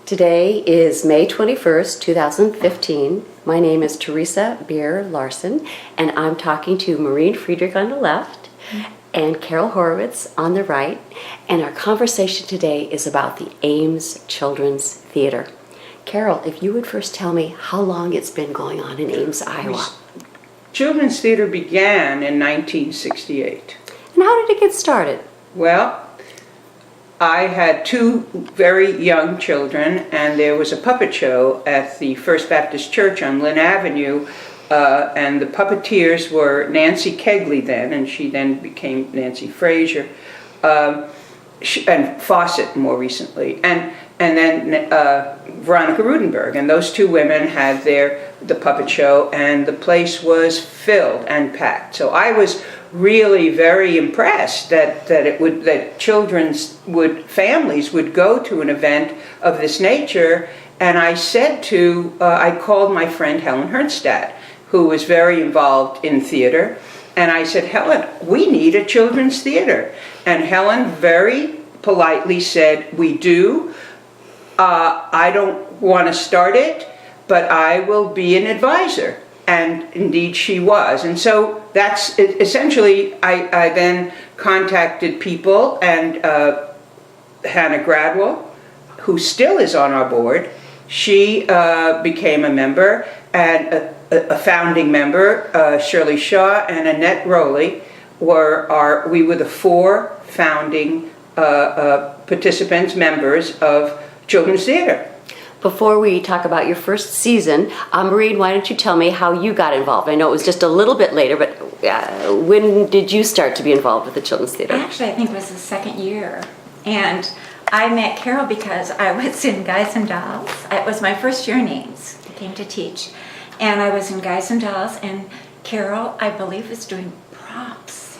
Today is May 21st, 2015. My name is Teresa Larson, and I'm talking to Maureen Friedrich on the left and Carole Horwitz on the right. And our conversation today is about the Ames Children's Theater. Carole, if you would first tell me how long it's been going on in Ames, Iowa. Children's Theater began in 1968. And how did it get started? Well, I had two very young children, and there was a puppet show at the First Baptist Church on Lynn Avenue, and the puppeteers were Nancy Kegley then, and she then became Nancy Fraser, and Fawcett more recently, and then Veronica Rudenberg, and those two women had the puppet show, and the place was filled and packed. So I was really very impressed that families would go to an event of this nature. And I I called my friend Helen Hernstadt, who was very involved in theater, and I said, Helen, we need a children's theater. And Helen very politely said, we do. I don't want to start it, but I will be an advisor. And indeed she was. And so that's essentially, I then contacted people, and Hannah Gradwell, who still is on our board, she became a member, and a founding member, Shirley Shaw and Annette Rowley, we were the four founding participants, members of Children's Theater. Before we talk about your first season, Maureen, why don't you tell me how you got involved? I know it was just a little bit later, but when did you start to be involved with the Children's Theater? Actually, I think it was the second year. And I met Carole because I was in Guys and Dolls. It was my first year in Ames. I came to teach. And I was in Guys and Dolls, and Carole, I believe, was doing props.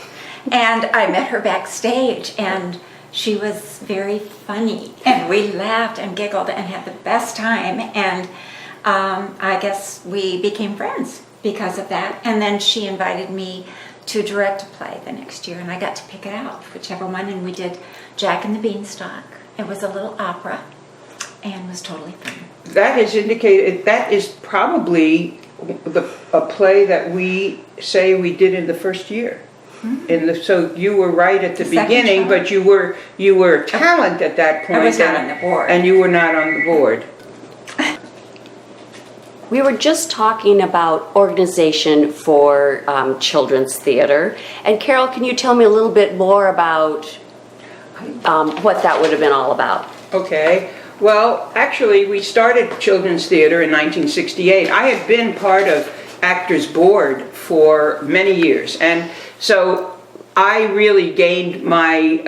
And I met her backstage, and she was very funny, and we laughed and giggled and had the best time, and I guess we became friends because of that. And then she invited me to direct a play the next year, and I got to pick it out, whichever one, and we did Jack and the Beanstalk. It was a little opera, and was totally fun. That is probably a play that we say we did in the first year. So you were right at the beginning, but you were talent at that point. I was not on the board. And you were not on the board. We were just talking about organization for children's theater. And Carole, can you tell me a little bit more about what that would have been all about? Okay. Well, actually, we started Children's Theater in 1968. I had been part of Actors Board for many years, and so I really gained my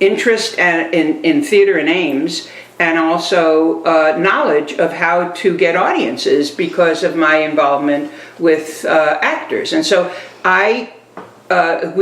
interest in theater in Ames, and also knowledge of how to get audiences because of my involvement with actors. And so how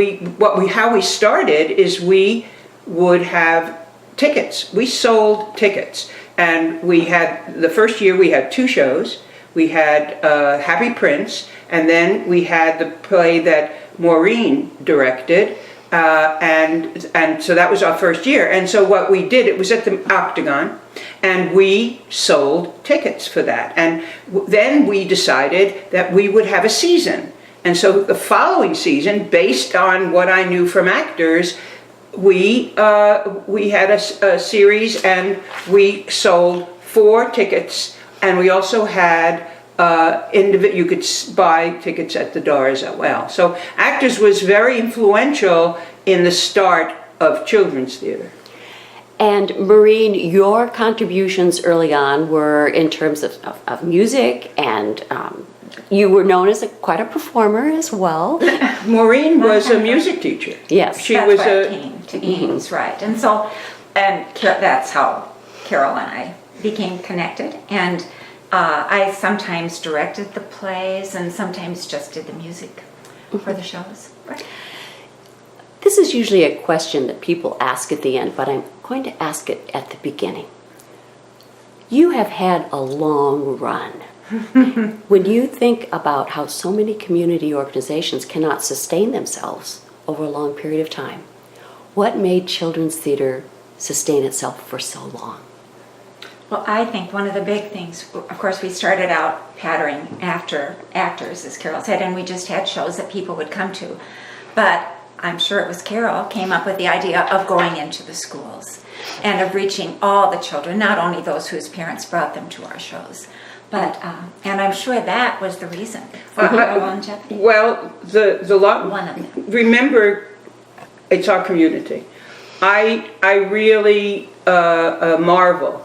we started is we would have tickets. We sold tickets, and the first year we had two shows. We had Happy Prince, and then we had the play that Maureen directed, and so that was our first year. And so what we did, it was at the Octagon, and we sold tickets for that. And then we decided that we would have a season. And so the following season, based on what I knew from actors, we had a series, and we sold 4 tickets. And we also had you could buy tickets at the doors as well. So Actors was very influential in the start of children's theater. And Maureen, your contributions early on were in terms of music, and you were known as quite a performer as well. Maureen was a music teacher. Yes. She was came to Ames, right. And so, that's how Carole and I became connected, and I sometimes directed the plays and sometimes just did the music for the shows. Right. This is usually a question that people ask at the end, but I'm going to ask it at the beginning. You have had a long run. When you think about how so many community organizations cannot sustain themselves over a long period of time, what made children's theater sustain itself for so long? Well, I think one of the big things, of course, we started out patterning after actors, as Carole said, and we just had shows that people would come to. But I'm sure it was Carole came up with the idea of going into the schools and of reaching all the children, not only those whose parents brought them to our shows. But, and I'm sure that was the reason for our longevity. Well, One of them. remember, it's our community. I really marvel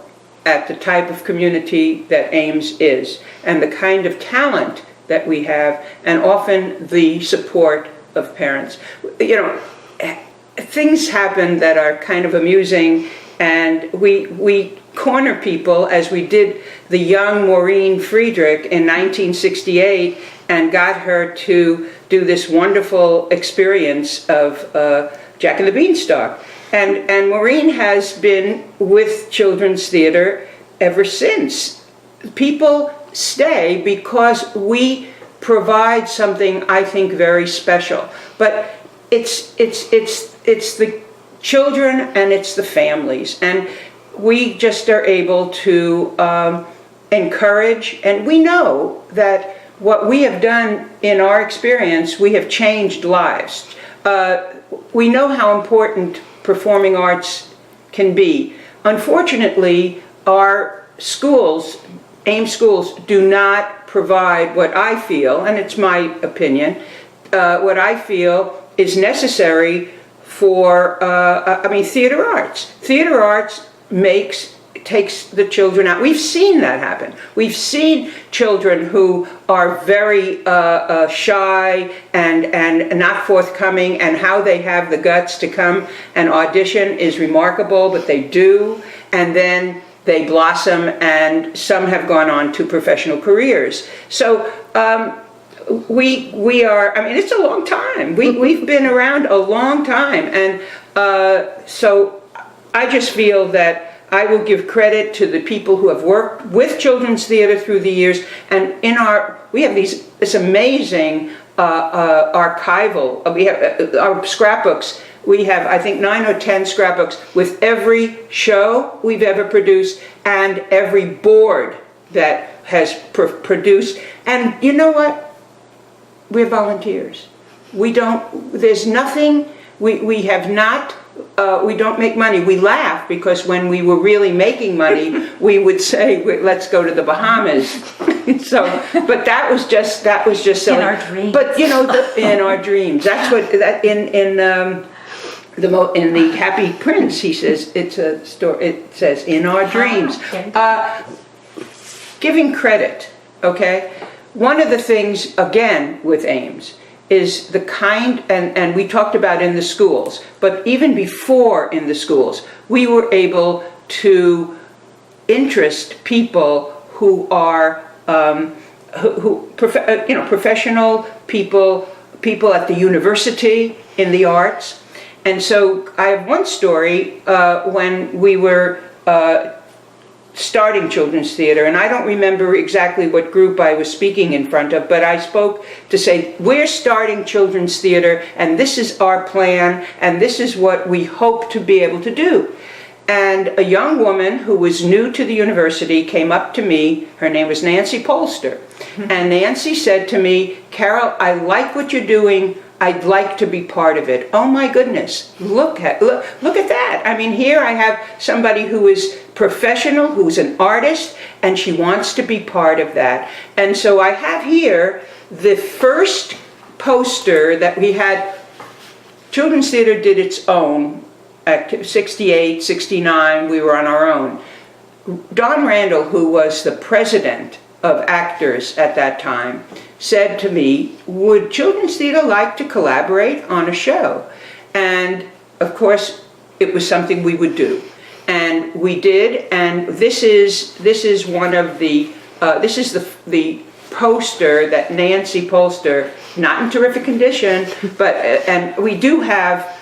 at the type of community that Ames is, and the kind of talent that we have, and often the support of parents. You know, things happen that are kind of amusing, and we corner people, as we did the young Maureen Friedrich in 1968, and got her to do this wonderful experience of Jack and the Beanstalk. And Maureen has been with children's theater ever since. People stay because we provide something, I think, very special. But it's the children and it's the families, and we just are able to encourage, and we know that what we have done in our experience, we have changed lives. We know how important performing arts can be. Unfortunately, our schools, Ames schools, do not provide what I feel, and it's my opinion, what I feel is necessary for, theater arts. Theater arts takes the children out. We've seen that happen. We've seen children who are very shy and not forthcoming, and how they have the guts to come and audition is remarkable, but they do, and then they blossom, and some have gone on to professional careers. So we are, it's a long time. We've been around a long time, and so I just feel that I will give credit to the people who have worked with children's theater through the years, and we have this amazing archival. We have our scrapbooks. We have, I think, 9 or 10 scrapbooks with every show we've ever produced and every board that has produced. And you know what? We're volunteers. There's nothing, we have not, we don't make money. We laugh because when we were really making money, we would say, let's go to the Bahamas. So, but that was just so. In our dreams. But in our dreams. That's what, in the Happy Prince, he says, it's a story, it says, in our dreams. Giving credit, okay? One of the things, again, with Ames, is the kind, and we talked about in the schools, but even before in the schools, we were able to interest people who are, professional people at the university in the arts. And so I have one story when we were starting children's theater, and I don't remember exactly what group I was speaking in front of, but I spoke to say, we're starting children's theater, and this is our plan, and this is what we hope to be able to do. And a young woman who was new to the university came up to me. Her name was Nancy Polster. And Nancy said to me, Carole, I like what you're doing. I'd like to be part of it. Oh my goodness, look at that. I mean, here I have somebody who is professional, who's an artist, and she wants to be part of that. And so I have here the first poster that we had. Children's Theater did its own at 68, 69, we were on our own. Don Randall, who was the president of actors at that time, said to me, would Children's Theater like to collaborate on a show? And of course, it was something we would do. And we did, and this is one of the, this is the poster that Nancy Polster, not in terrific condition, but, and we do have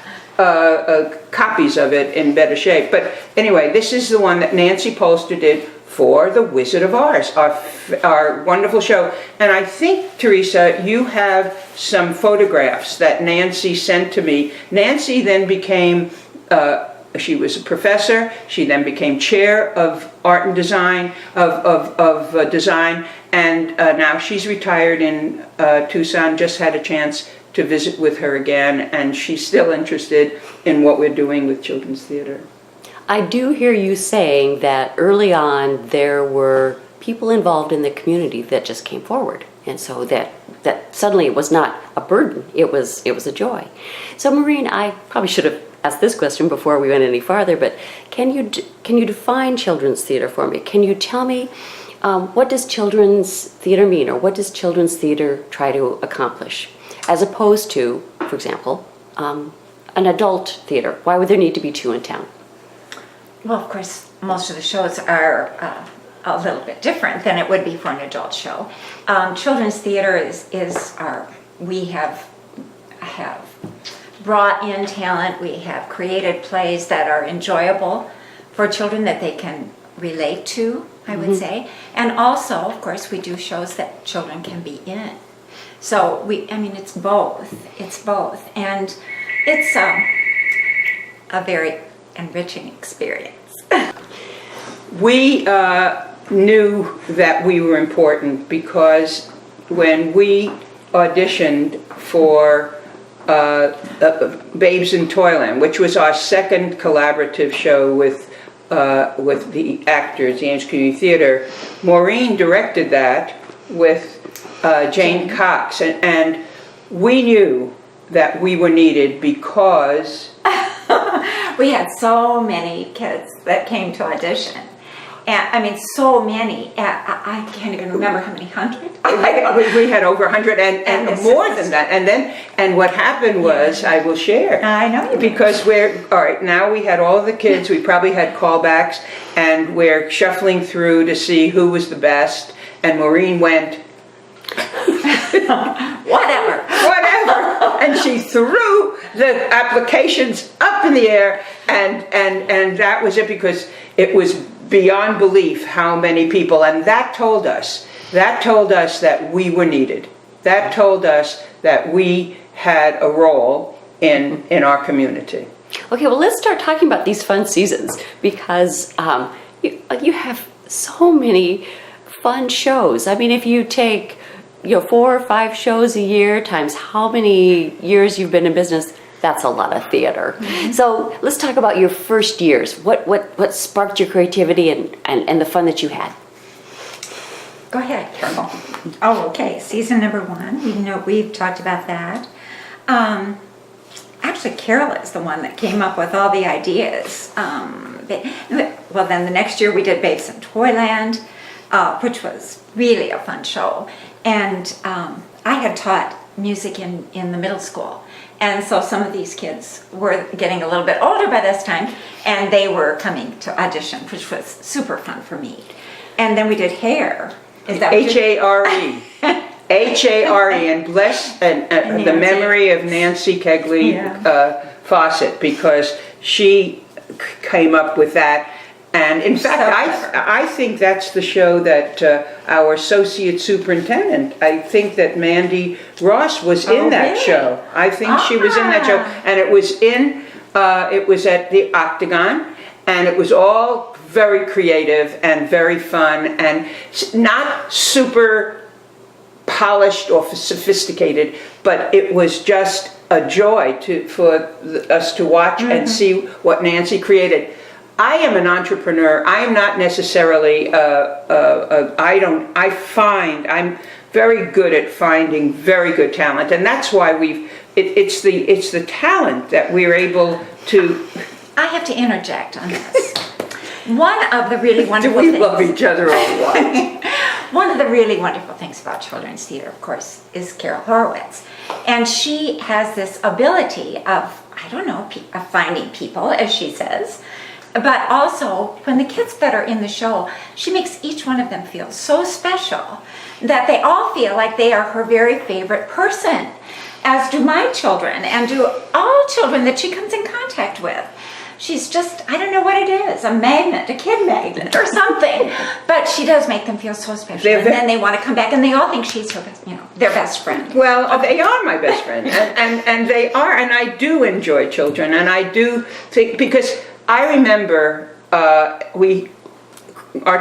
copies of it in better shape. But anyway, this is the one that Nancy Polster did for The Wizard of Oz, our wonderful show. And I think, Teresa, you have some photographs that Nancy sent to me. Nancy then became She was a professor. She then became chair of art and design, of design, and now she's retired in Tucson. Just had a chance to visit with her again, and she's still interested in what we're doing with children's theater. I do hear you saying that early on there were people involved in the community that just came forward, and so that suddenly it was not a burden, it was a joy. So Maureen, I probably should have asked this question before we went any farther, but can you define children's theater for me? Can you tell me what does children's theater mean, or what does children's theater try to accomplish, as opposed to, for example, an adult theater? Why would there need to be two in town? Well, of course, most of the shows are a little bit different than it would be for an adult show. Children's theater we have brought in talent. We have created plays that are enjoyable for children that they can relate to, I would say. And also, of course, we do shows that children can be in. So it's both. It's both. And it's a very enriching experience. We knew that we were important because when we auditioned for Basin Thailand, which was our second collaborative show with the actors, the Ames Community Theater, Maureen directed that with Jane Cox, and we knew that we were needed because we had so many kids that came to audition. And so many. I can't even remember how many hundred. we had over 100 and more than that. And what happened was, I will share. I know. Because all right, now we had all of the kids, we probably had callbacks, and we're shuffling through to see who was the best, and Maureen went, whatever. And she threw the applications up in the air, and that was it, because it was beyond belief how many people, and that told us that we were needed. That told us that we had a role in our community. Okay, well, let's start talking about these fun seasons, because you have so many fun shows. I mean, if you take 4 or 5 shows a year times how many years you've been in business, that's a lot of theater. So let's talk about your first years. What sparked your creativity and the fun that you had? Go ahead, Carole. Oh, okay. Season number 1. We've talked about that. Actually, Carole is the one that came up with all the ideas. Well, then the next year we did Basin Thailand, which was really a fun show. And I had taught music in the middle school. And so some of these kids were getting a little bit older by this time, and they were coming to audition, which was super fun for me. And then we did hair. Is that H-A-R-E. H-A-R-E, and bless and the memory of Nancy Kegley Fawcett, because she came up with that. And in fact, I think that's the show that our associate superintendent, I think that Mandy Ross was in that show. I think she was in that show. And it was at the Octagon, and it was all very creative and very fun and not super polished or sophisticated, but it was just a joy for us to watch and see what Nancy created. I am an entrepreneur. I am not necessarily, I'm very good at finding very good talent, and that's why it's the talent that we're able to. I have to interject on this. One of the really wonderful things. Do we love each other or what? One of the really wonderful things about children's theater, of course, is Carole Horwitz. And she has this ability of finding people, as she says. But also, when the kids that are in the show, she makes each one of them feel so special that they all feel like they are her very favorite person, as do my children and do all children that she comes in contact with. She's just, I don't know what it is, a magnet, a kid magnet or something. But she does make them feel so special. And then they want to come back, and they all think she's her best, their best friend. Well, they are my best friend. and they are, and I do enjoy children. And I do think, because I remember our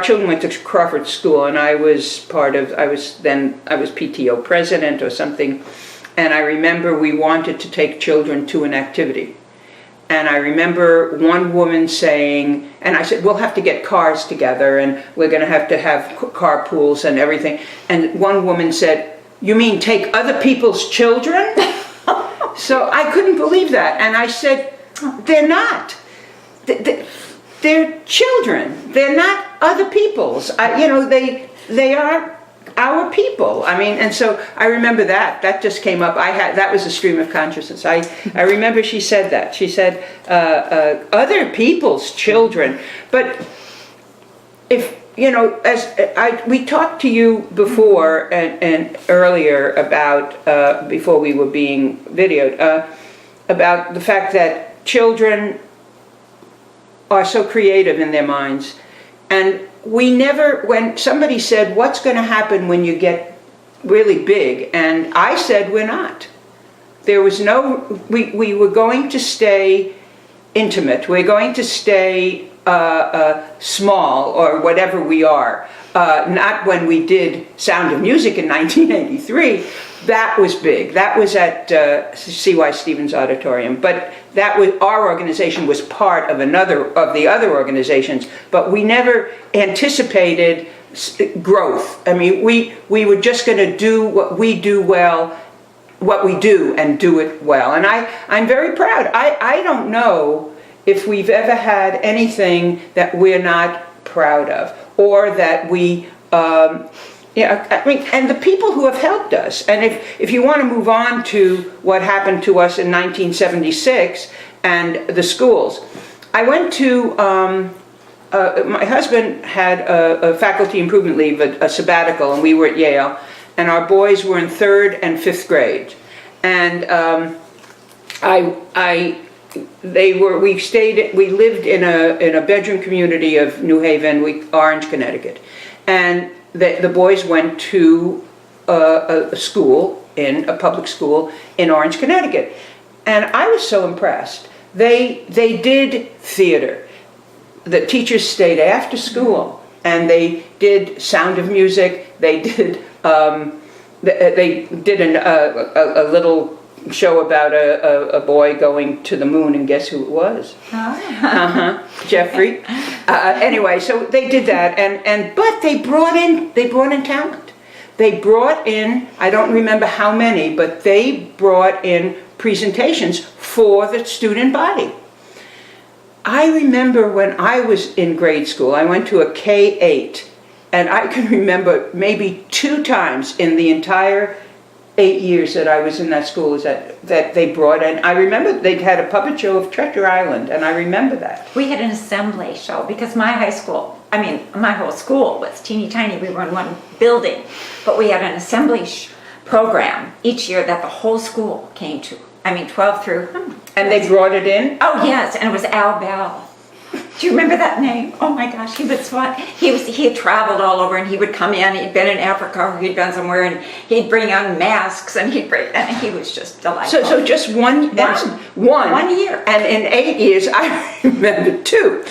children went to Crawford School, and I was PTO president or something, and I remember we wanted to take children to an activity. And I remember one woman saying, and I said, we'll have to get cars together, and we're going to have carpools and everything. And one woman said, you mean take other people's children? So I couldn't believe that. And I said, they're not. They're children. They're not other people's. They are our people. I mean, and so I remember that just came up. That was a stream of consciousness. I remember she said that. She said, other people's children. But if, we talked to you before and earlier about, before we were being videoed, about the fact that children are so creative in their minds. And we never, when somebody said, what's going to happen when you get really big? And I said, we're not. There was no, we were going to stay intimate. We're going to stay small, or whatever we are. Not when we did Sound of Music in 1983. That was big. That was at C.Y. Stevens Auditorium. But that was, our organization was part of the other organizations, but we never anticipated growth. I mean, we were just going to do what we do well, what we do, and do it well. And I'm very proud. I don't know if we've ever had anything that we're not proud of, or that we, and the people who have helped us. And if you want to move on to what happened to us in 1976 and the schools, I went to, my husband had a faculty improvement leave, a sabbatical, and we were at Yale, and our boys were in 3rd and 5th grade. And we lived in a bedroom community of New Haven, Orange, Connecticut. And the boys went to a public school in Orange, Connecticut. And I was so impressed. They did theater. The teachers stayed after school, and they did Sound of Music. They did a little show about a boy going to the moon, and guess who it was? Jeffrey. Anyway, so they did that, but they brought in talent. They brought in, I don't remember how many, but they brought in presentations for the student body. I remember when I was in grade school, I went to a K-8, and I can remember maybe 2 times in the entire 8 years that I was in that school that they brought in. I remember they'd had a puppet show of Treasure Island, and I remember that. We had an assembly show because my whole school was teeny tiny. We were in one building, but we had an assembly program each year that the whole school came to. 12 through. And they brought it in? Oh yes, and it was Al Bell. Do you remember that name? Oh my gosh, he was fun. He had traveled all over, and he would come in. He'd been in Africa, or he'd been somewhere, and he'd bring on masks, and he was just delightful. So just one year, and in 8 years, I remember 2.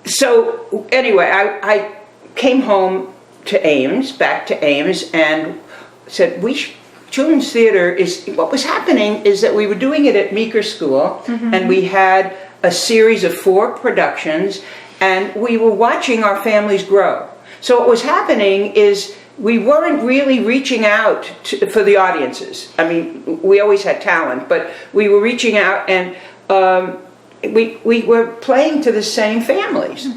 So anyway, I came home to Ames, back to Ames, and said children's theater is what was happening is that we were doing it at Meeker School, and we had a series of 4 productions, and we were watching our families grow. So what was happening is we weren't really reaching out for the audiences. I mean, we always had talent, but we were reaching out, and we were playing to the same families.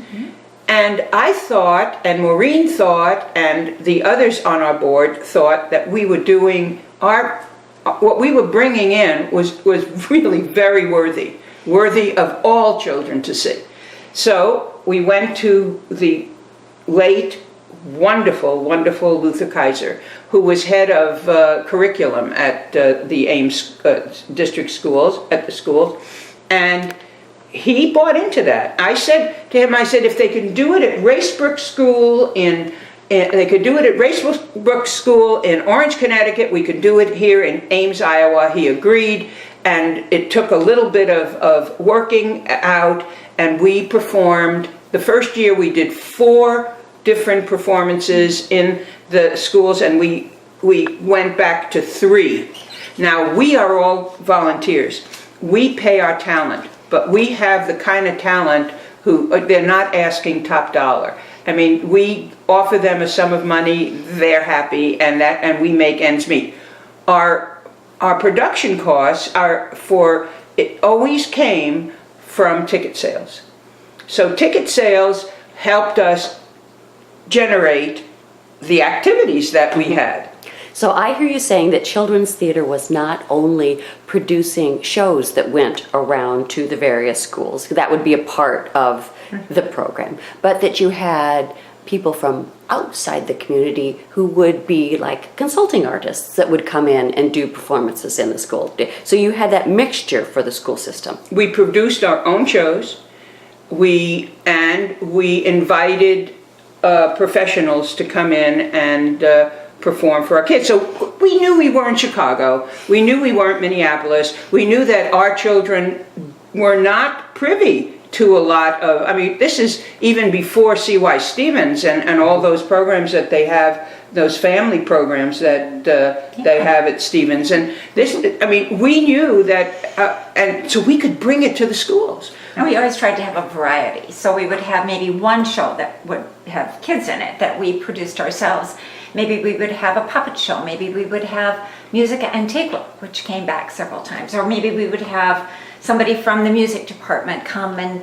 And I thought, and Maureen thought, and the others on our board thought that we were doing what we were bringing in was really very worthy of all children to see. So we went to the late, wonderful Luther Kaiser, who was head of curriculum at the Ames district schools, and he bought into that. I said to him, if they can do it at Racebrook School they could do it at Racebrook School in Orange, Connecticut, we could do it here in Ames, Iowa. He agreed, and it took a little bit of working out, and we performed. The first year we did 4 different performances in the schools, and we went back to 3. Now, we are all volunteers. We pay our talent, but we have the kind of talent who they're not asking top dollar. I mean, we offer them a sum of money, they're happy, and we make ends meet. Our production costs it always came from ticket sales. So ticket sales helped us generate the activities that we had. So I hear you saying that children's theater was not only producing shows that went around to the various schools, that would be a part of the program, but that you had people from outside the community who would be like consulting artists that would come in and do performances in the school. So you had that mixture for the school system. We produced our own shows. We invited professionals to come in and perform for our kids. So we knew we weren't Chicago. We knew we weren't Minneapolis. We knew that our children were not privy to a lot of, I mean, this is even before C.Y. Stevens and all those programs that they have, those family programs that they have at Stevens. And this, I mean, we knew that, and so we could bring it to the schools. And we always tried to have a variety. So we would have maybe one show that would have kids in it that we produced ourselves. Maybe we would have a puppet show. Maybe we would have Musica Antigua, which came back several times. Or maybe we would have somebody from the music department come and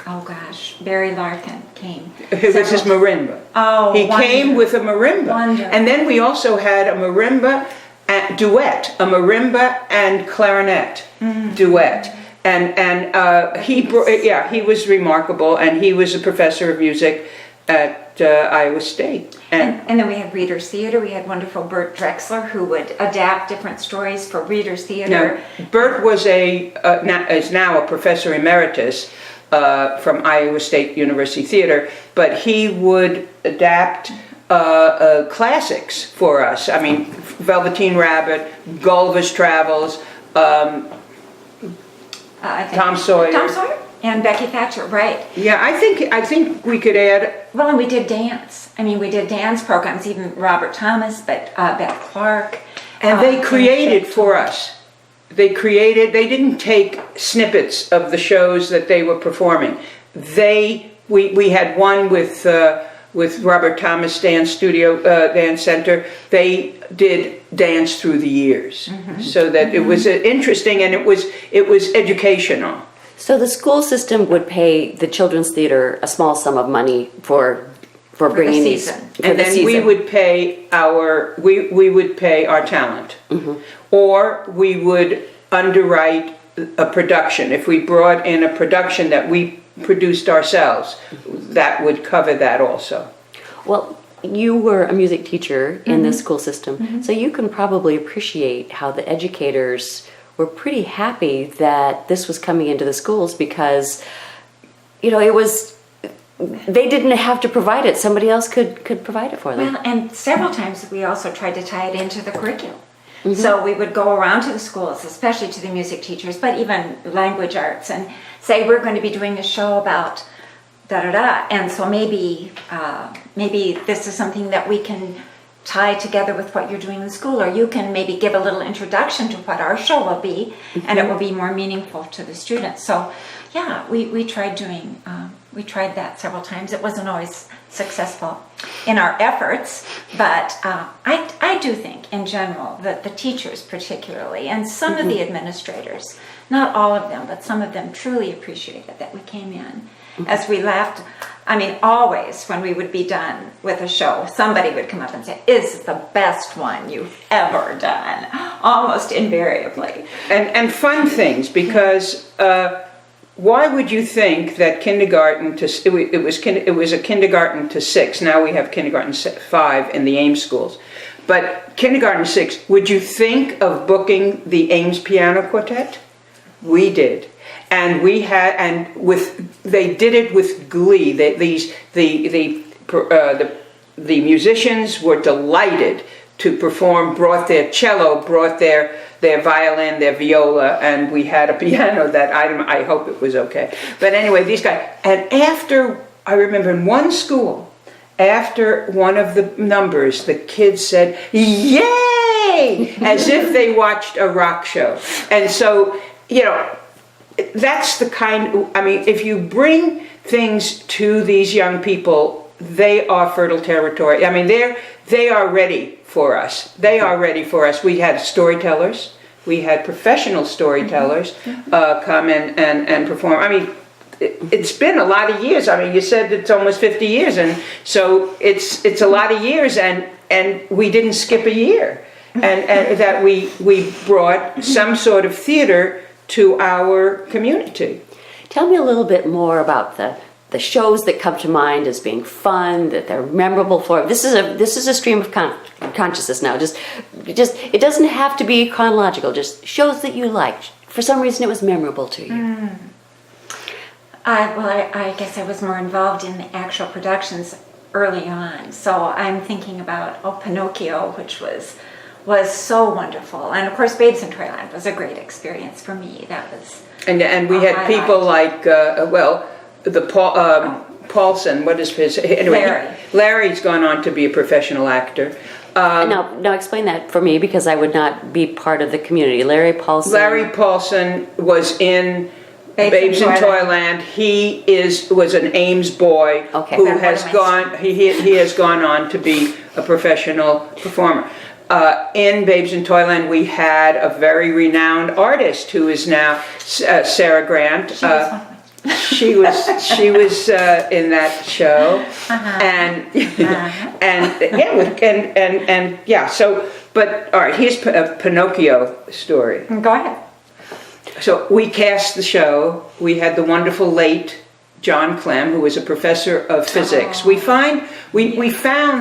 oh gosh, Barry Larkin came. It was his marimba. Oh, he came with a marimba. Wonderful. And then we also had a marimba duet, a marimba and clarinet duet. And he was remarkable, and he was a professor of music at Iowa State. And then we had Reader's Theater. We had wonderful Bert Drexler, who would adapt different stories for Reader's Theater. Now, Bert was is now a professor emeritus from Iowa State University Theater, but he would adapt classics for us. I mean, Velveteen Rabbit, Gulliver's Travels, Tom Sawyer. Tom Sawyer and Becky Thatcher, right? Yeah, I think we could add. Well, and we did dance. I mean, we did dance programs, even Robert Thomas, but Beth Clark. And they created for us. They didn't take snippets of the shows that they were performing. We had one with Robert Thomas Dance Center. They did dance through the years, so that it was interesting, and it was educational. So the school system would pay the children's theater a small sum of money for bringing these. And then we would pay our talent, or we would underwrite a production. If we brought in a production that we produced ourselves, that would cover that also. Well, you were a music teacher in the school system, so you can probably appreciate how the educators were pretty happy that this was coming into the schools, because, they didn't have to provide it. Somebody else could provide it for them. Well, and several times we also tried to tie it into the curriculum. So we would go around to the schools, especially to the music teachers, but even language arts, and say, we're going to be doing a show about da-da-da. And so maybe this is something that we can tie together with what you're doing in school, or you can maybe give a little introduction to what our show will be, and it will be more meaningful to the students. So yeah, we tried that several times. It wasn't always successful in our efforts, but I do think in general that the teachers particularly, and some of the administrators, not all of them, but some of them truly appreciated that we came in. As we laughed, I mean, always when we would be done with a show, somebody would come up and say, "Is the best one you've ever done?" Almost invariably. And fun things, because why would you think that kindergarten to it was a kindergarten to 6? Now we have kindergarten 5 in the Ames schools, but kindergarten 6. Would you think of booking the Ames Piano Quartet? We did. And they did it with glee. The musicians were delighted to perform, brought their cello, brought their their violin, their viola, and we had a piano that I hope it was okay. But anyway, these guys, and after, I remember in one school, after one of the numbers, the kids said, "Yay!" as if they watched a rock show. And so, you know, that's the kind, I mean, if you bring things to these young people, they are fertile territory. I mean, they are ready for us. They are ready for us. We had storytellers. We had professional storytellers come and perform. I mean, it's been a lot of years. I mean, you said it's almost 50 years, and so it's a lot of years, and we didn't skip a year, and that we brought some sort of theater to our community. Tell me a little bit more about the shows that come to mind as being fun, that they're memorable for. This is a stream of consciousness now. Just it doesn't have to be chronological. Just shows that you liked. For some reason, it was memorable to you. I guess I was more involved in the actual productions early on. So I'm thinking about Pinocchio, which was so wonderful, and of course, Basin Thailand was a great experience for me. That was and we had people like Paulson. What is his anyway? Larry's gone on to be a professional actor. Now explain that for me, because I would not be part of the community. Larry Paulson was in Babes in Toyland. He was an Ames boy who has gone. He has gone on to be a professional performer. In Babes in Toyland, we had a very renowned artist who is now Sarah Grant. She was in that show, and yeah. So, but all right, here's a Pinocchio story. Go ahead. So we cast the show. We had the wonderful late John Clem, who was a professor of physics. We found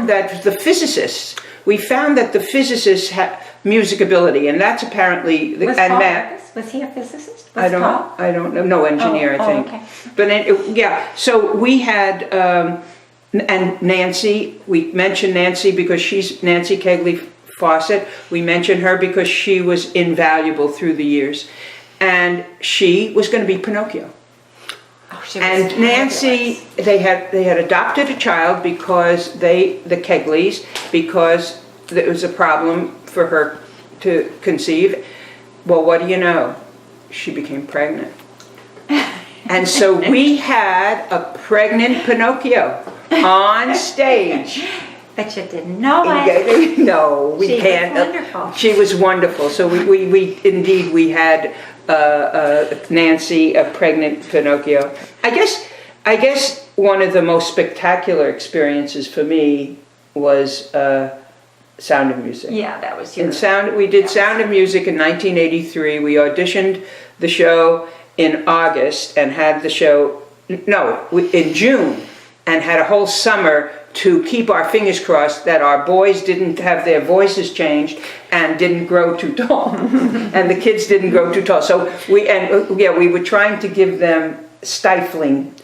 that the physicists. We found that the physicists had music ability, and that's apparently math. Was he a physicist? I don't know. No engineer, I think. Okay. But so we had and Nancy. We mentioned Nancy because she's Nancy Kegley Fawcett. We mentioned her because she was invaluable through the years, and she was going to be Pinocchio. And Nancy, they had adopted a child because the Kegleys, because there was a problem for her to conceive. Well, what do you know? She became pregnant. And so we had a pregnant Pinocchio on stage. But you didn't know it. No, we can't. She was wonderful. She was wonderful. So we had Nancy, a pregnant Pinocchio. I guess one of the most spectacular experiences for me was Sound of Music. Yeah, that was your... We did Sound of Music in 1983. We auditioned the show in August and had the show, in June, and had a whole summer to keep our fingers crossed that our boys didn't have their voices changed and didn't grow too tall. And the kids didn't grow too tall. So we were trying to give them stifling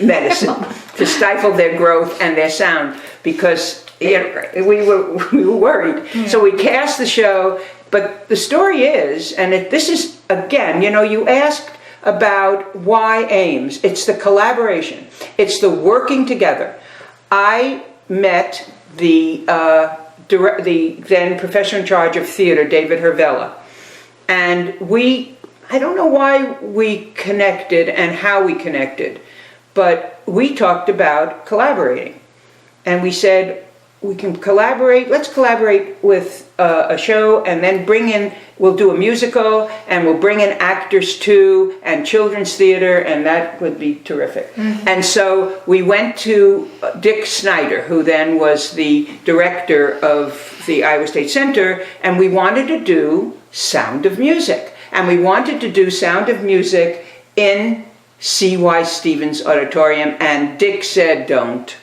medicine to stifle their growth and their sound, because we were worried. Yeah. So we cast the show, but the story is, and this is, again, you asked about why Ames. It's the collaboration. It's the working together. I met the then professor in charge of theater, David Hervella, and I don't know why we connected and how we connected, but we talked about collaborating. And we said, we can collaborate, let's collaborate with a show, and then we'll do a musical, and we'll bring in actors too, and children's theater, and that would be terrific. Mm-hmm. And so we went to Dick Snyder, who then was the director of the Iowa State Center, and we wanted to do Sound of Music. And we wanted to do Sound of Music in C.Y. Stevens Auditorium, and Dick said, don't.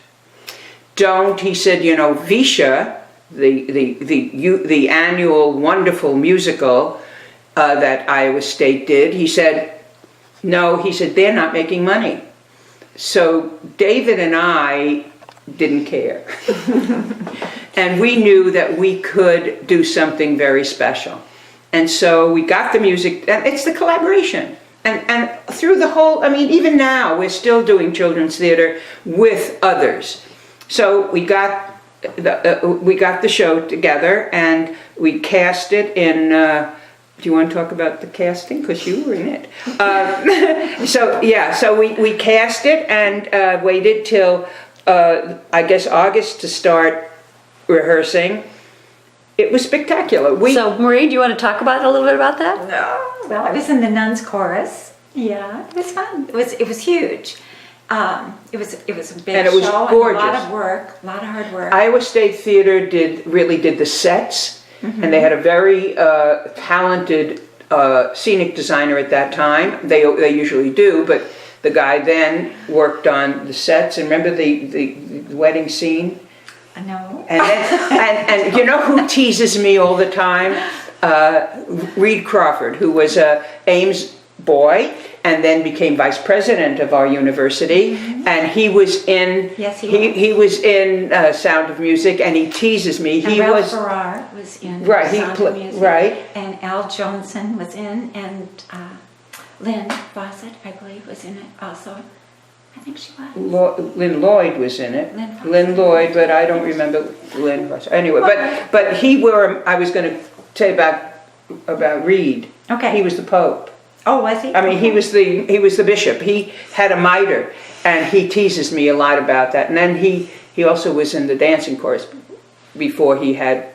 He said, Visha, the annual wonderful musical that Iowa State did, he said, they're not making money. So David and I didn't care. And we knew that we could do something very special. And so we got the music, and it's the collaboration. And through the whole, I mean, even now, we're still doing children's theater with others. So we got the show together, and we cast it in, do you want to talk about the casting? Because you were in it. So we cast it and waited till, I guess, August to start rehearsing. It was spectacular. So, Maureen, do you want to talk about a little bit about that? No. Well, I was in the nuns chorus. Yeah, it was fun. It was huge. It was a big And it was show gorgeous. and a lot of work, a lot of hard work. Iowa State Theater really did the sets, and they had a very talented scenic designer at that time. They usually do, but the guy then worked on the sets. And remember the wedding scene? No. And you know who teases me all the time? Reed Crawford, who was a Ames boy and then became vice president of our university, and he was in he was in Sound of Music, and he teases me. And Ralph Farrar was in Sound of Music, right, and Al Johnson was in, and Lynn Fawcett, I believe, was in it also. I think she was. Lynn Lloyd was in it. Lynn Lloyd, but I don't remember Lynn Fawcett. Anyway, but I was going to tell you about Reed. Okay. He was the Pope. Oh, was he? I mean, he was the bishop. He had a mitre, and he teases me a lot about that. And then he also was in the dancing chorus before he had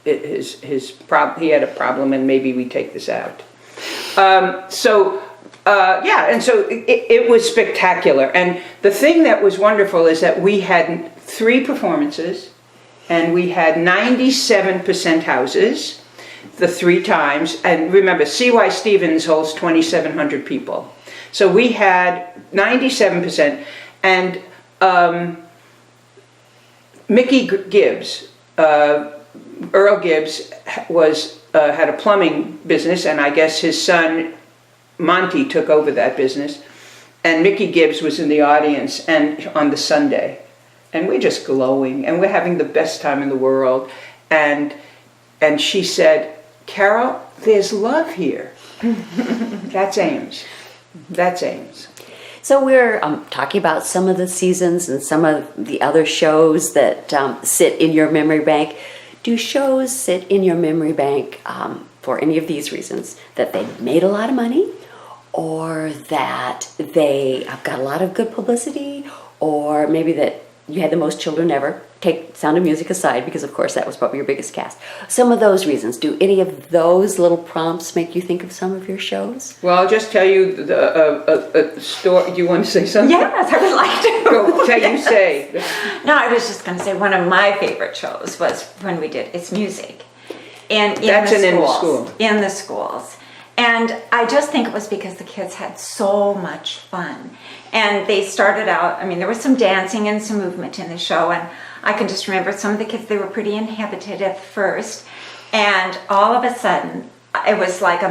his problem. He had a problem, and maybe we take this out. And so it was spectacular. And the thing that was wonderful is that we had 3 performances, and we had 97% houses the 3 times. And remember, C.Y. Stevens holds 2,700 people. So we had 97%. And Mickey Gibbs, Earl Gibbs, had a plumbing business, and I guess his son Monty took over that business. And Mickey Gibbs was in the audience and on the Sunday. And we're just glowing, and we're having the best time in the world. And she said, "Carole, there's love here." That's Ames. That's Ames. So we're talking about some of the seasons and some of the other shows that sit in your memory bank. Do shows sit in your memory bank for any of these reasons? That they made a lot of money, or that they have got a lot of good publicity, or maybe that you had the most children ever? Take Sound of Music aside, because of course that was probably your biggest cast. Some of those reasons. Do any of those little prompts make you think of some of your shows? Well, I'll just tell you a story. Do you want to say something? Yes, I would like to. Go, you say. No, I was just going to say one of my favorite shows was when we did It's Music. In the schools. And I just think it was because the kids had so much fun. And they started out, I mean, there was some dancing and some movement in the show, and I can just remember some of the kids, they were pretty inhibited at first, and all of a sudden, it was like a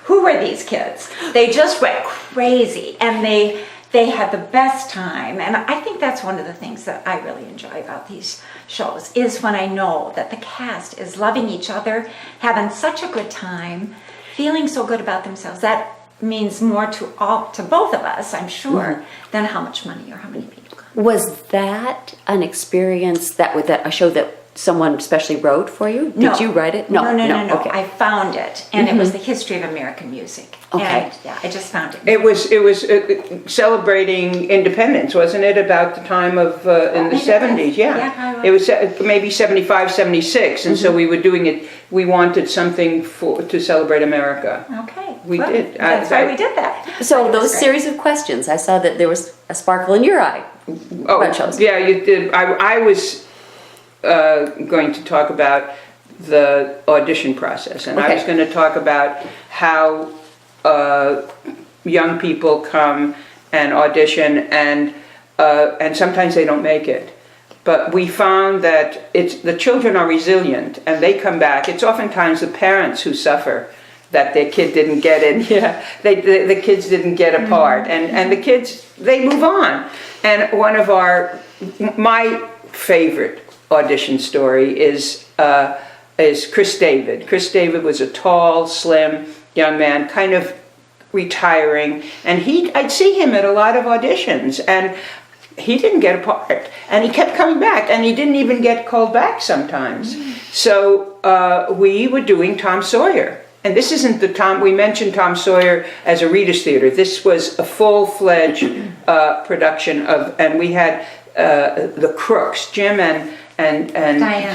who were these kids? They just went crazy, and they had the best time. And I think that's one of the things that I really enjoy about these shows, is when I know that the cast is loving each other, having such a good time, feeling so good about themselves. That means more to both of us, I'm sure, than how much money or how many people come. Was that an experience a show that someone specially wrote for you? No. Did you write it? No. Okay. I found it, and it was the history of American music. Okay. And, yeah, I just found it. It was celebrating independence, wasn't it? About the time of in the 70s, yeah. It was maybe 75, 76, and so we were doing it. We wanted something to celebrate America. Okay. We did. That's why we did that. So those series of questions, I saw that there was a sparkle in your eye. Yeah, you did. I was going to talk about the audition process, and I was going to talk about how young people come and audition, and sometimes they don't make it. But we found that the children are resilient, and they come back. It's oftentimes the parents who suffer that their kid didn't get in. Yeah, the kids didn't get a part, and the kids, they move on. And one of my favorite audition story is is Chris David. Chris David was a tall, slim young man, kind of retiring, and I'd see him at a lot of auditions, and he didn't get a part, and he kept coming back, and he didn't even get called back sometimes. So we were doing Tom Sawyer, and this isn't the Tom, we mentioned Tom Sawyer as a Reader's Theater. This was a full-fledged production of, and we had the Crooks, Jim and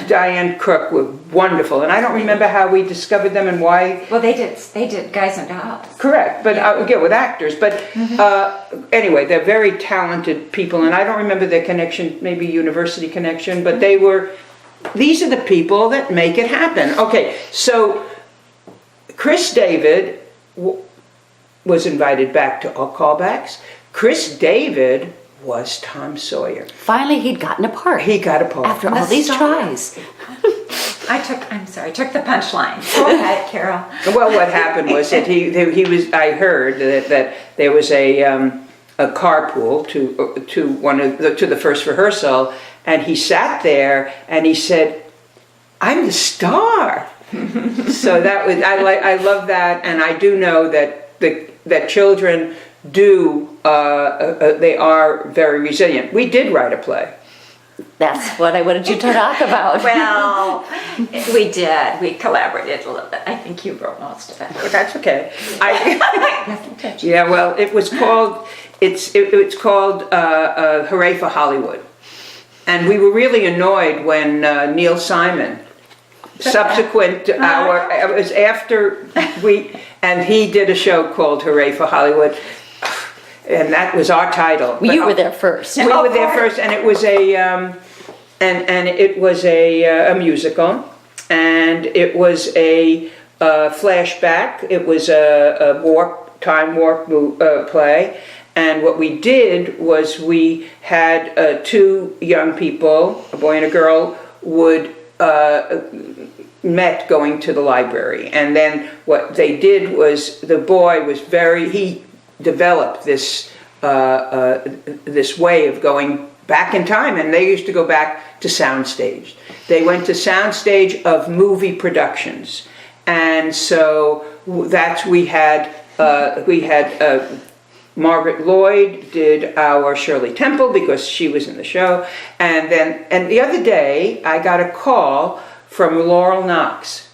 Diane Crook were wonderful, and I don't remember how we discovered them and why. Well, they did Guys and Dolls. Correct, but again with actors. But anyway, they're very talented people, and I don't remember their connection, maybe university connection, but they were. These are the people that make it happen. Okay, so Chris David was invited back to all callbacks. Chris David was Tom Sawyer. Finally, he'd gotten a part. He got a part. After all these tries. I took the punchline. Go ahead, Carole. Well, what happened was that he was, I heard that there was a carpool to the first rehearsal, and he sat there and he said, "I'm the star." So that was, I love that, and I do know that children do, they are very resilient. We did write a play. That's what I wanted you to talk about. Well, we did. We collaborated a little bit. I think you wrote most of it. But that's okay. Yeah, well, it was called, it's called Hooray for Hollywood. And we were really annoyed when Neil Simon, subsequent to it was after and he did a show called Hooray for Hollywood. And that was our title. Well, you were there first. We were there first, and it was a musical, and it was a flashback. It was a time warp play, and what we did was we had two young people, a boy and a girl, met going to the library, and then what they did was the boy was he developed this way of going back in time, and they used to go back to soundstage. They went to soundstage of movie productions, and so we had Margaret Lloyd did our Shirley Temple because she was in the show, and the other day I got a call from Laurel Knox.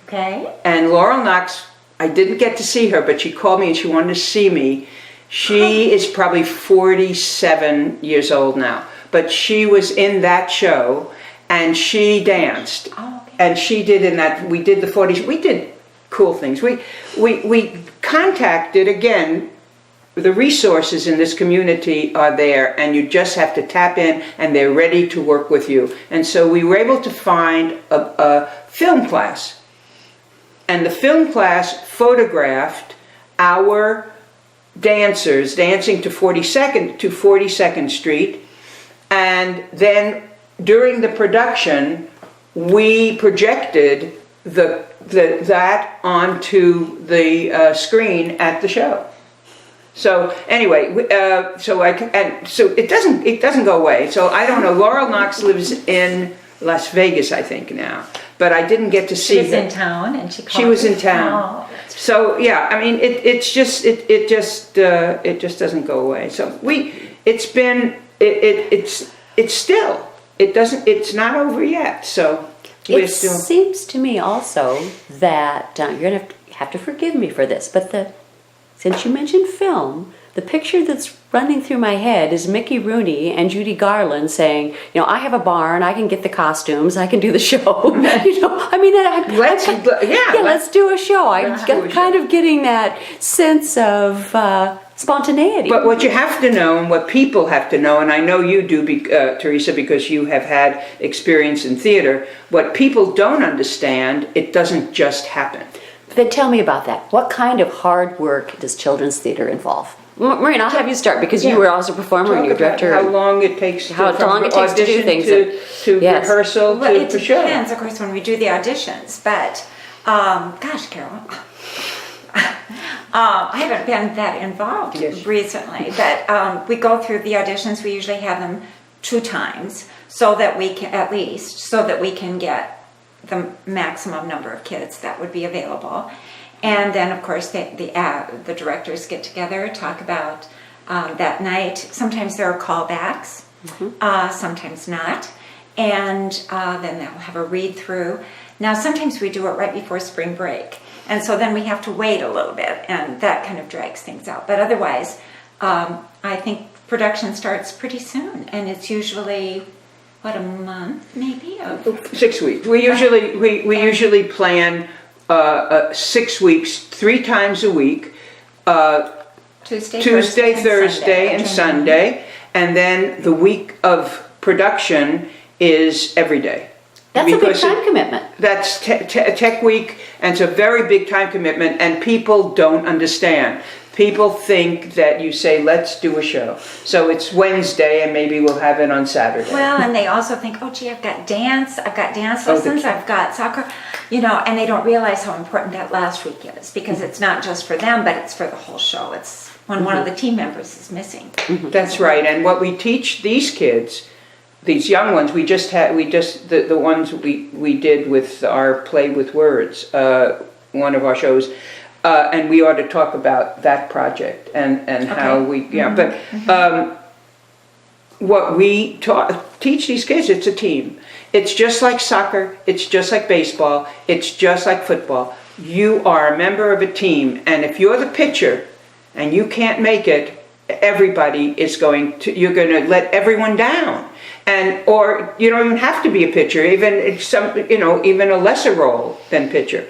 Okay. And Laurel Knox, I didn't get to see her, but she called me and she wanted to see me. She is probably 47 years old now, but she was in that show and she danced. Oh, okay. And she did we did the 40s, we did cool things. We contacted, again, the resources in this community are there, and you just have to tap in and they're ready to work with you. And so we were able to find a film class. And the film class photographed our dancers dancing to 42nd Street, and then during the production we projected that onto the screen at the show. So anyway, so it doesn't go away. So I don't know. Laurel Knox lives in Las Vegas, I think now, but I didn't get to see her. She was in town, and she was in town. So yeah, I mean, it just doesn't go away. So it's not over yet. So it seems to me also that you're gonna have to forgive me for this, but since you mentioned film, the picture that's running through my head is Mickey Rooney and Judy Garland saying, I have a barn, I can get the costumes, I can do the show. Let's do a show. I'm kind of getting that sense of spontaneity. But what you have to know, and what people have to know, and I know you do, Teresa, because you have had experience in theater, what people don't understand, it doesn't just happen. Then tell me about that. What kind of hard work does children's theater involve? Maureen, I'll have you start because you were also a performer and you're director. How long it takes to do things. To rehearsal to show. It depends, of course, when we do the auditions. But, gosh, Carole, I haven't been that involved recently. But we go through the auditions. We usually have them 2 times so that we can, at least, so that we can get the maximum number of kids that would be available. And then, of course, the directors get together, talk about that night. Sometimes there are callbacks, sometimes not. And then they'll have a read-through. Now, sometimes we do it right before spring break. And so then we have to wait a little bit, and that kind of drags things out. But otherwise, I think production starts pretty soon. And it's usually, what, a month maybe? 6 weeks. We usually plan 6 weeks, 3 times a week. Tuesday, Thursday, and Sunday. And then the week of production is every day. That's a big time commitment. That's tech week, and it's a very big time commitment, and people don't understand. People think that you say, let's do a show. So it's Wednesday, and maybe we'll have it on Saturday. Well, and they also think, oh, gee, I've got dance lessons, I've got soccer, and they don't realize how important that last week is, because it's not just for them, but it's for the whole show. It's when one of the team members is missing. That's right, and what we teach these kids, these young ones, the ones we did with our Play with Words, one of our shows, and we ought to talk about that project and how we, but what we teach these kids, it's a team. It's just like soccer, it's just like baseball, it's just like football. You are a member of a team, and if you're the pitcher and you can't make it, everybody is you're going to let everyone down. Or you don't even have to be a pitcher, even a lesser role than pitcher.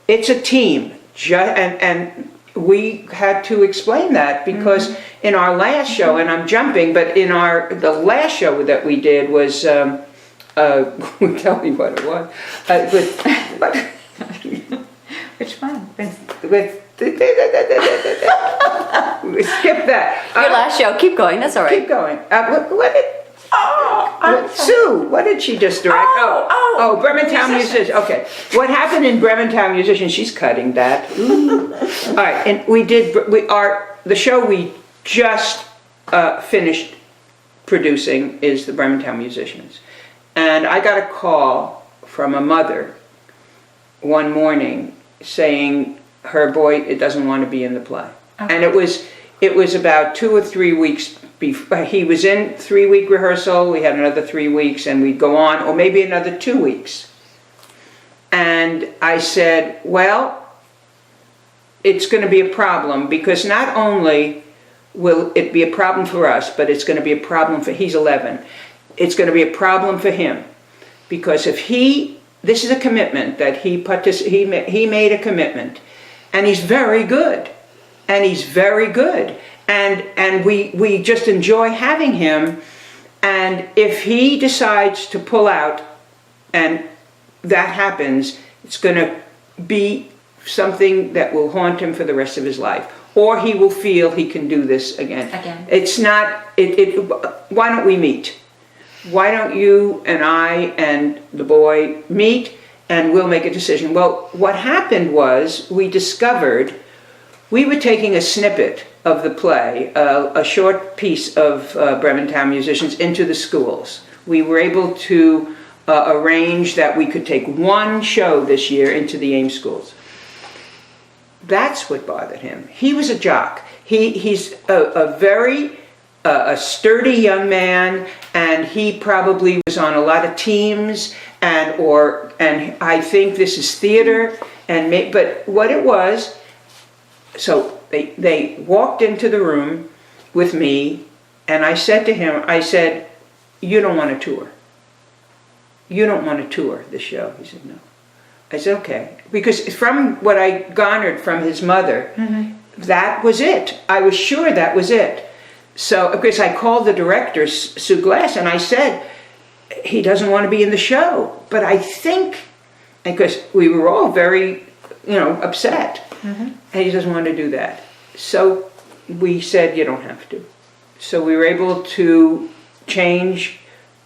It's a team, and we had to explain that because in our last show, and I'm jumping, but in the last show that we did was, tell me what it was, Which one? Skip that. Your last show, keep going, that's all right. Keep going. Sue, what did she just direct? Bremertown Musicians. Okay, what happened in Bremertown Musicians? She's cutting that. All right, and the show we just finished producing is the Bremertown Musicians, and I got a call from a mother one morning saying her boy doesn't want to be in the play, and it was about 2 or 3 weeks. He was in 3-week rehearsal, we had another 3 weeks, and we'd go on, or maybe another 2 weeks. And I said, well, it's going to be a problem, because not only will it be a problem for us, but it's going to be a problem he's 11. It's going to be a problem for him, because this is a commitment that he made a commitment, and he's very good, and we just enjoy having him. And if he decides to pull out, and that happens, it's going to be something that will haunt him for the rest of his life, or he will feel he can do this again. It's not. Why don't we meet? Why don't you and I and the boy meet, and we'll make a decision? Well, what happened was we discovered. We were taking a snippet of the play, a short piece of Bremertown Musicians, into the schools. We were able to arrange that we could take one show this year into the Ames schools. That's what bothered him. He was a jock. He's a very sturdy young man, and he probably was on a lot of teams, and I think this is theater, but what it was. So they walked into the room with me, and I said to him, you don't want to tour. You don't want to tour this show. He said, no. I said, okay. Because from what I garnered from his mother, that was it. I was sure that was it. So, of course, I called the director, Sue Glass, and I said, he doesn't want to be in the show. But I think, because we were all very, upset. And he doesn't want to do that. So we said, you don't have to. So we were able to change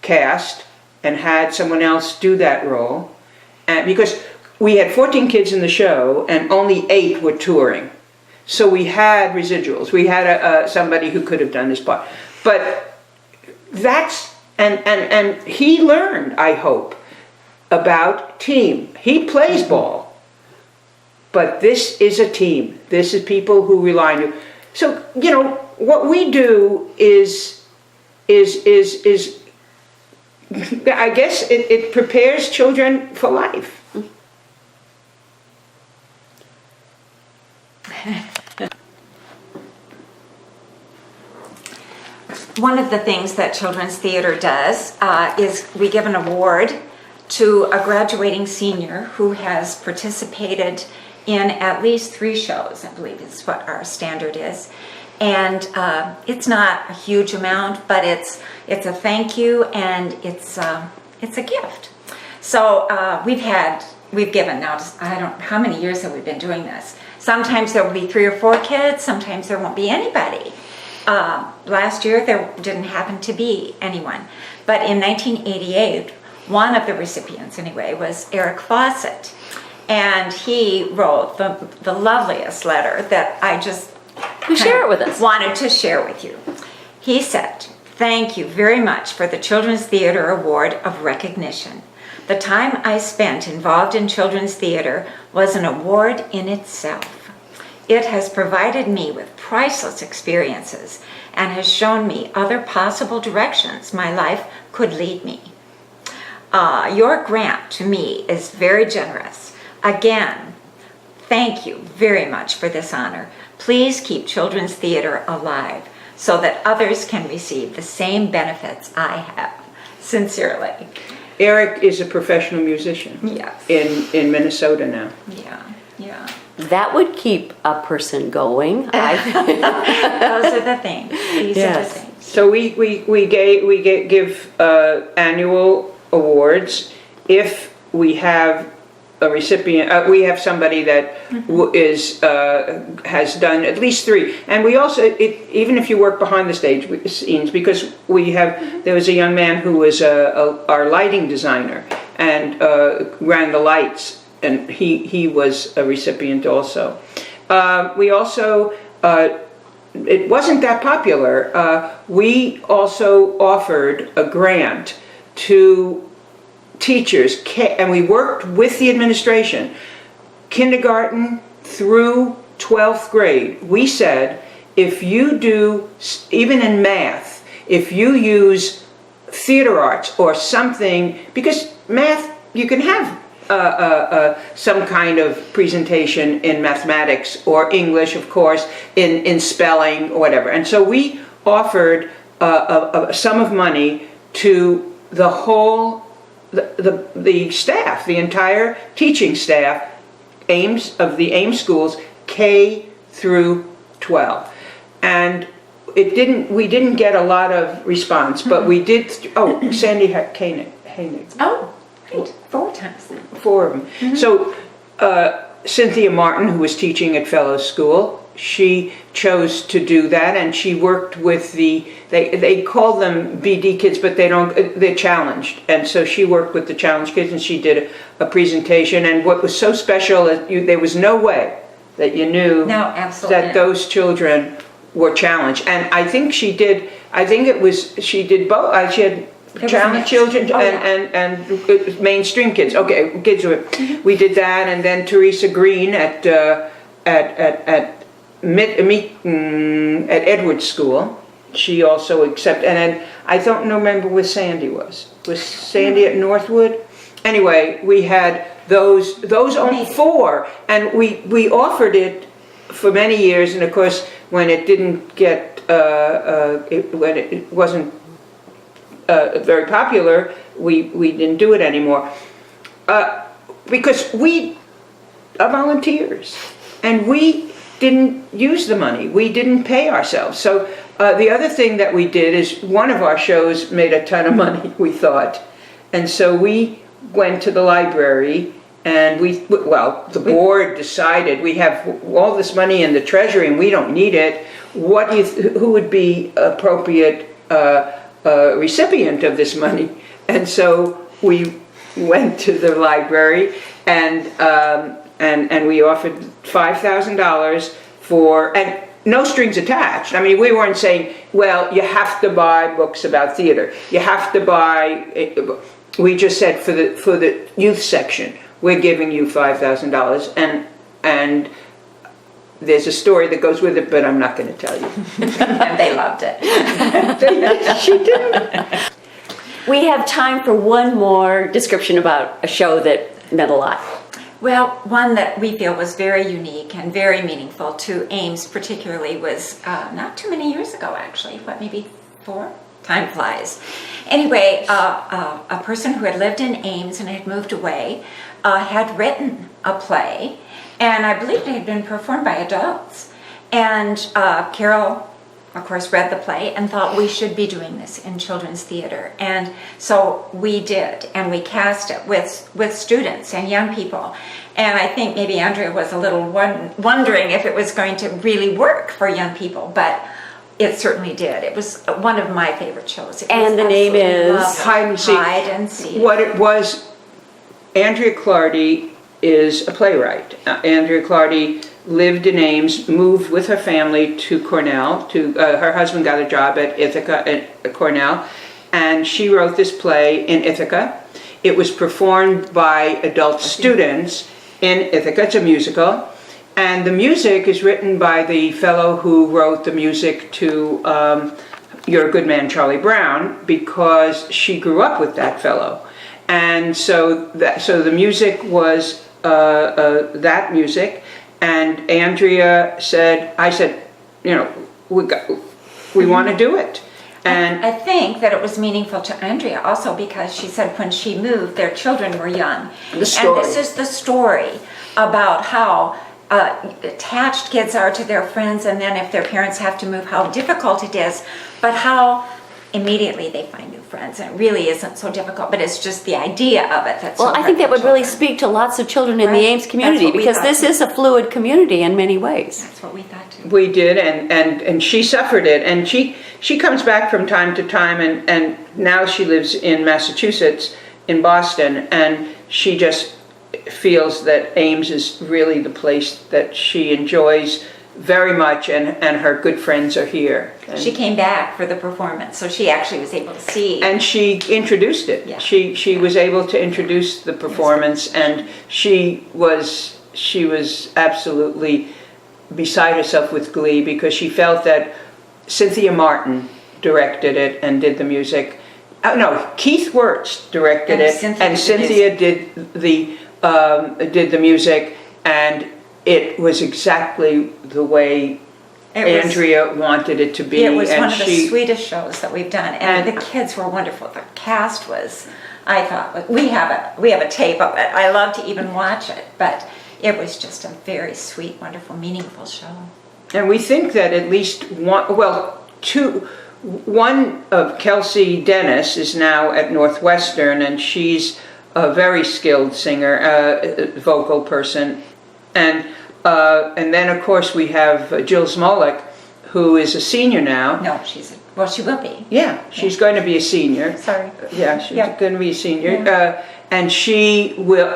cast and had someone else do that role. And because we had 14 kids in the show and only 8 were touring. So we had residuals. We had somebody who could have done this part. But and he learned, I hope, about team. He plays ball, but this is a team. This is people who rely on you. So, you know, what we do is I guess it prepares children for life. One of the things that Children's Theater does is we give an award to a graduating senior who has participated in at least 3 shows, I believe is what our standard is. And it's not a huge amount, but it's a thank you, and it's a gift. So we've given now, I don't, how many years have we been doing this? Sometimes there will be 3 or 4 kids, sometimes there won't be anybody. Last year there didn't happen to be anyone. But in 1988, one of the recipients anyway was Eric Fawcett. And he wrote the loveliest letter that I just Share it with us. wanted to share with you. He said, "Thank you very much for the Children's Theater Award of Recognition. The time I spent involved in children's theater was an award in itself. It has provided me with priceless experiences and has shown me other possible directions my life could lead me. Your grant to me is very generous. Again, thank you very much for this honor. Please keep children's theater alive so that others can receive the same benefits I have. Sincerely." Eric is a professional musician. Yes. In Minnesota now. Yeah. That would keep a person going. Those are the things. These are the Yes. things. So we give annual awards if we have a recipient. We have somebody that has done at least 3, and we also even if you work behind the scenes, because there was a young man who was our lighting designer and ran the lights, and he was a recipient also. We also. It wasn't that popular. We also offered a grant to teachers, and we worked with the administration, kindergarten through 12th grade. We said, if you do, even in math, if you use theater arts or something, because math, you can have some kind of presentation in mathematics or English, of course, in spelling or whatever. And so we offered a sum of money to the whole, the staff, the entire teaching staff, Ames, of the Ames schools, K through 12. And we didn't get a lot of response, but we did, Sandy Koenig. Oh, right. 4 times then. 4 of them. So Cynthia Martin, who was teaching at Fellows School, she chose to do that, and she worked with they call them BD kids, but they're challenged. And so she worked with the challenged kids, and she did a presentation. And what was so special is there was no way that you knew that those children were challenged. And I think she did both. She had challenged children and mainstream kids. Okay, kids were. We did that, and then Teresa Green at Edwards School, she also accepted. And then I don't remember where Sandy was. Was Sandy at Northwood? Anyway, we had those only 4, and we offered it for many years. And of course, when it didn't get when it wasn't very popular, we didn't do it anymore because we are volunteers and we didn't use the money. We didn't pay ourselves. So the other thing that we did is one of our shows made a ton of money, we thought, and so we went to the library and the board decided we have all this money in the treasury and we don't need it. Who would be appropriate recipient of this money? And so we went to the library and we offered $5,000 and no strings attached. I mean, we weren't saying, well, you have to buy books about theater. You have to buy. we just said for the youth section, we're giving you $5,000, and there's a story that goes with it, but I'm not going to tell you. And they loved it. She did. We have time for one more description about a show that meant a lot. Well, one that we feel was very unique and very meaningful to Ames particularly was not too many years ago, actually. What, maybe 4? Time flies. Anyway, a person who had lived in Ames and had moved away had written a play, and I believe it had been performed by adults. And Carole, of course, read the play and thought we should be doing this in children's theater. And so we did, and we cast it with students and young people. And I think maybe Andrea was a little wondering if it was going to really work for young people, but it certainly did. It was one of my favorite shows. And the name is? Hide and Seek. Hide and Seek. What it was, Andrea Clardy is a playwright. Andrea Clardy lived in Ames, moved with her family to Cornell. Her husband got a job at Ithaca at Cornell, and she wrote this play in Ithaca. It was performed by adult students in Ithaca. It's a musical, and the music is written by the fellow who wrote the music to You're a Good Man, Charlie Brown, because she grew up with that fellow. And so the music was that music. And Andrea said, I said, we want to do it. And I think that it was meaningful to Andrea also because she said when she moved, their children were young. The story. And this is the story about how attached kids are to their friends, and then if their parents have to move, how difficult it is, but how immediately they find new friends. And it really isn't so difficult, but it's just the idea of it that's so Well, I think that hard would for really children. speak to lots of children in the Right. Ames community, That's what we because thought this too. is a fluid community in many ways. That's what we thought too. we did, and she suffered it. And she comes back from time to time, and now she lives in Massachusetts, in Boston, and she just feels that Ames is really the place that she enjoys very much, and her good friends are here. And She came back for the performance, so she actually was able to see. and she introduced it. Yeah. She was able to introduce the performance, and she was absolutely beside herself with glee because she felt that Cynthia Martin directed it and did the music. No, Keith Wirtz directed And it, Cynthia and did the Cynthia did the music, and it was exactly the way It was- Andrea wanted it to be. It was and one of the sweetest shows that we've done, and And- the kids were wonderful. The cast was, I thought, we have a tape of it. I love to even watch it, but it was just a very sweet, wonderful, meaningful show. And we think that at least one of Kelsey Dennis is now at Northwestern, and she's a very skilled singer, vocal person. And then of course we have Jill Smolik, who is a senior now. No, she will be. Yeah, she's going to be a senior. Sorry. Yeah, she's Yeah. going to be a senior. Yeah. And she will,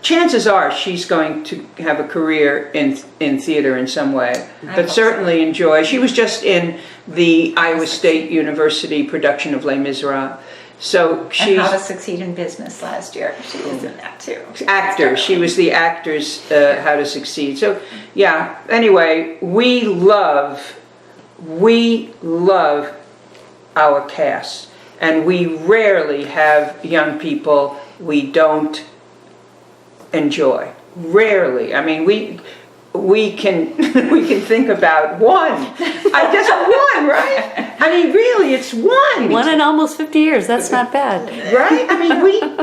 chances are she's going to have a career in theater in some way, I but hope certainly enjoy. She was just in the Iowa State University production of Les Miserables. So And she's How to Succeed in Business last year. She was in that too. actor. She was the actor's How to Succeed. So yeah, anyway, we love our cast, and we rarely have young people we don't enjoy. Rarely. I mean, we can think about one. Just one, right? I mean, really, it's one. One in almost 50 years, that's not bad. Right? I mean,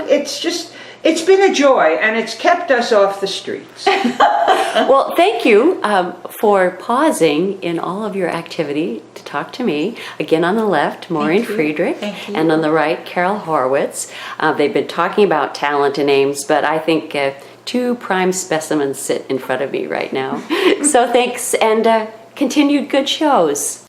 it's been a joy, and it's kept us off the streets. Well, thank you for pausing in all of your activity to talk to me. Again, on the left, Maureen Thank you. Friedrich, Thank you. and on the right, Carole Horwitz. They've been talking about talent in Ames, but I think two prime specimens sit in front of me right now. So thanks, and continued good shows.